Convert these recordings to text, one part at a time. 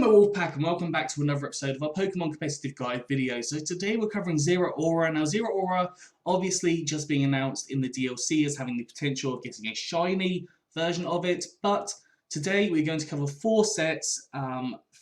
my Wolfpack, and welcome back to another episode of our Pokemon Competitive Guide video. So today we're covering Zeraora. Now Zeraora, obviously just being announced in the DLC as having the potential of getting a shiny version of it, but today we're going to cover 4 sets,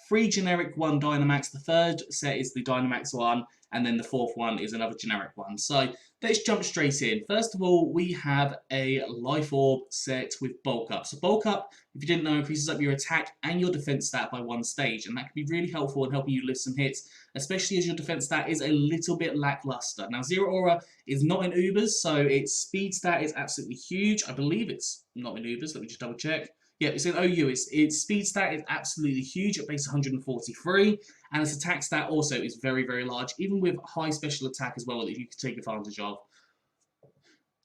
3 generic, 1 Dynamax. The third set is the Dynamax one, and then the fourth one is another generic one. So let's jump straight in. First of all, we have a Life Orb set with Bulk Up. So Bulk Up, if you didn't know, increases up your attack and your defense stat by 1 stage, and that can be really helpful in helping you lift some hits, especially as your defense stat is a little bit lackluster. Now Zeraora is not in Ubers, so its speed stat is absolutely huge. I believe it's not in Ubers, let me just double check. Yeah, it's in OU. Its speed stat is absolutely huge at base 143, and its attack stat also is very, very large, even with high special attack as well that you can take advantage of.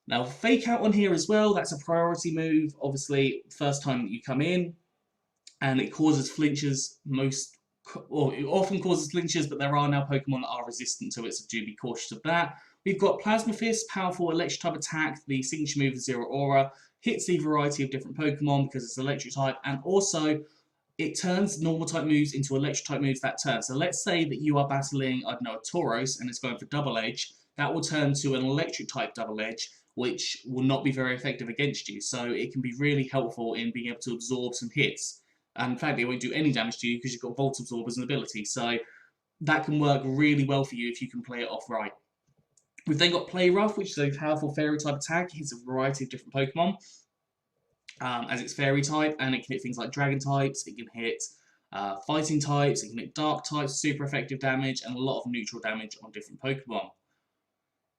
Now, Fake Out on here as well, that's a priority move, obviously, first time that you come in, and it causes flinches it often causes flinches, but there are now Pokemon that are resistant to it, so do be cautious of that. We've got Plasma Fist, powerful electric type attack, the signature move of Zeraora, hits a variety of different Pokemon because it's electric type, and also it turns normal type moves into electric type moves that turn. So let's say that you are battling, I don't know, a Tauros and it's going for Double Edge, that will turn to an electric type Double Edge, which will not be very effective against you. So it can be really helpful in being able to absorb some hits. And in fact, it won't do any damage to you because you've got Volt Absorb as an ability. So that can work really well for you if you can play it off right. We've then got Play Rough, which is a powerful fairy type attack. It hits a variety of different Pokemon as it's fairy type, and it can hit things like dragon types, it can hit fighting types, it can hit dark types, super effective damage, and a lot of neutral damage on different Pokemon.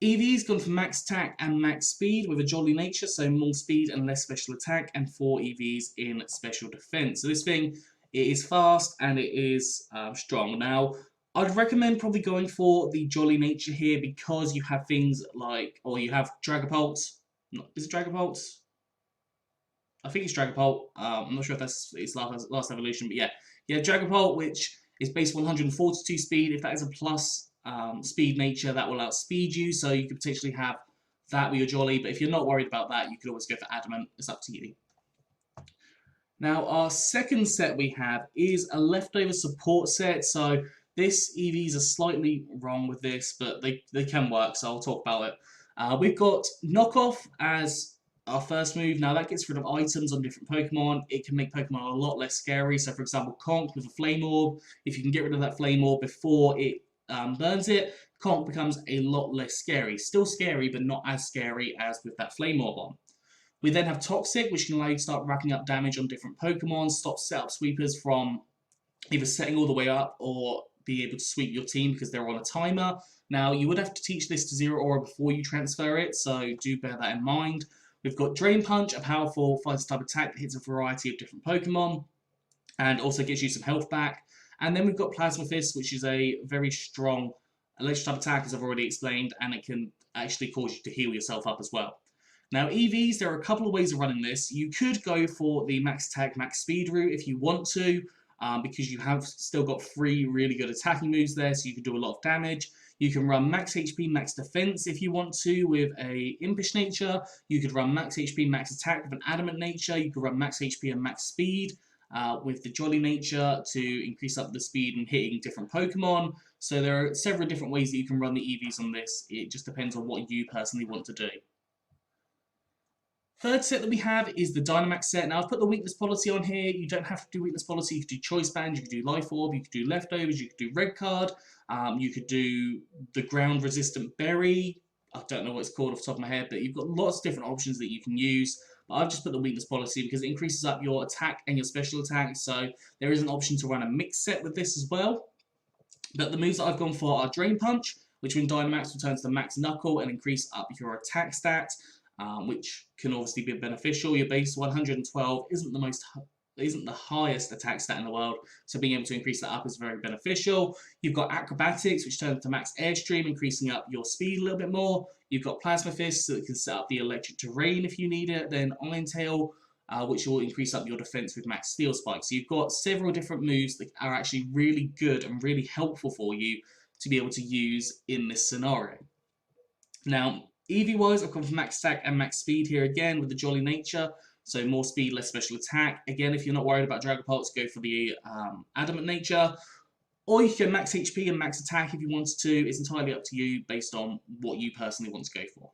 Eevee's gone for max attack and max speed with a jolly nature, so more speed and less special attack, and 4 EVs in special defense. So this thing, it is fast and it is strong. Now, I'd recommend probably going for the jolly nature here because you have things like, or you have Dragapult. Is it Dragapult? I think it's Dragapult. I'm not sure if that's its last evolution, but yeah. Yeah, Dragapult, which is base 142 speed. If that is a plus speed nature, that will outspeed you, so you could potentially have that with your Jolly, but if you're not worried about that, you could always go for Adamant. It's up to you. Now, our second set we have is a leftover support set, so this EVs are slightly wrong with this, but they can work, so I'll talk about it. We've got Knockoff as our first move. Now that gets rid of items on different Pokemon. It can make Pokemon a lot less scary. So for example, Conk with a Flame Orb, if you can get rid of that Flame Orb before it burns it, Conk becomes a lot less scary. Still scary, but not as scary as with that Flame Orb on. We then have Toxic, which can allow you to start racking up damage on different Pokemon, stop setup sweepers from either setting all the way up or be able to sweep your team because they're on a timer. Now, you would have to teach this to Zeraora before you transfer it, so do bear that in mind. We've got Drain Punch, a powerful fighter type attack that hits a variety of different Pokemon and also gives you some health back. And then we've got Plasma Fist, which is a very strong electric type attack, as I've already explained, and it can actually cause you to heal yourself up as well. Now, EVs, there are a couple of ways of running this. You could go for the max attack, max speed route if you want to, because you have still got 3 really good attacking moves there, so you can do a lot of damage. You can run max HP, max defense if you want to with a impish nature. You could run max HP, max attack with an adamant nature. You could run max HP and max speed with the jolly nature to increase up the speed and hitting different Pokemon. So there are several different ways that you can run the EVs on this. It just depends on what you personally want to do. Third set that we have is the Dynamax set. Now, I've put the weakness policy on here. You don't have to do weakness policy. You could do Choice Band, you could do Life Orb, you could do Leftovers, you could do Red Card, you could do the Ground Resistant Berry. I don't know what it's called off the top of my head, but you've got lots of different options that you can use. But I've just put the weakness policy because it increases up your attack and your special attack. So there is an option to run a mixed set with this as well. But the moves that I've gone for are Drain Punch, which when Dynamax returns to max Knuckle and increase up your attack stat. Which can obviously be beneficial. Your base 112 isn't the highest attack stat in the world, so being able to increase that up is very beneficial. You've got Acrobatics, which turns to max Airstream, increasing up your speed a little bit more. You've got Plasma Fist, so it can set up the electric terrain if you need it. Then Iron Tail, which will increase up your defense with max Steel Spike. So you've got several different moves that are actually really good and really helpful for you to be able to use in this scenario. Now, EV-wise, I've gone for max attack and max speed here again with the jolly nature. So more speed, less special attack. Again, if you're not worried about Dragon Pulse, go for the Adamant nature. Or you can max HP and max attack if you wanted to. It's entirely up to you based on what you personally want to go for.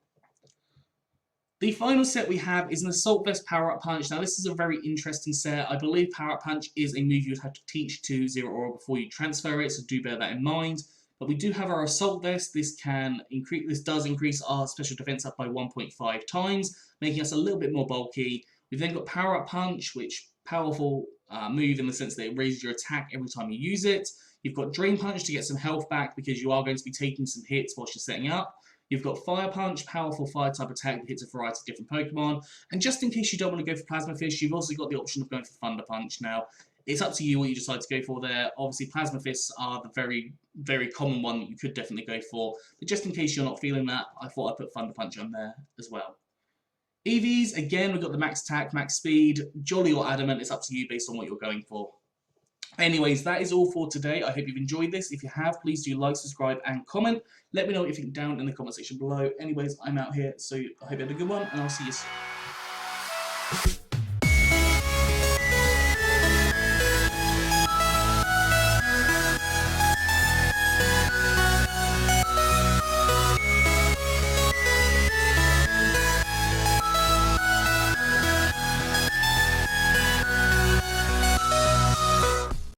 The final set we have is an Assault Vest Power-Up Punch. Now this is a very interesting set. I believe Power-Up Punch is a move you'd have to teach to Zeraora before you transfer it, so do bear that in mind. But we do have our Assault Vest. This does increase our special defense up by 1.5 times, making us a little bit more bulky. We've then got Power-Up Punch, which powerful move in the sense that it raises your attack every time you use it. You've got Drain Punch to get some health back because you are going to be taking some hits whilst you're setting up. You've got Fire Punch, powerful fire type attack that hits a variety of different Pokemon. And just in case you don't want to go for Plasma Fist, you've also got the option of going for Thunder Punch. Now, it's up to you what you decide to go for there. Obviously, Plasma Fists are the very, very common one that you could definitely go for. But just in case you're not feeling that, I thought I'd put Thunder Punch on there as well. EVs, again, we've got the max attack, max speed, Jolly or Adamant. It's up to you based on what you're going for. Anyways, that is all for today. I hope you've enjoyed this. If you have, please do like, subscribe, and comment. Let me know what you think down in the comment section below. Anyways, I'm out here, so I hope you had a good one, and I'll see you soon.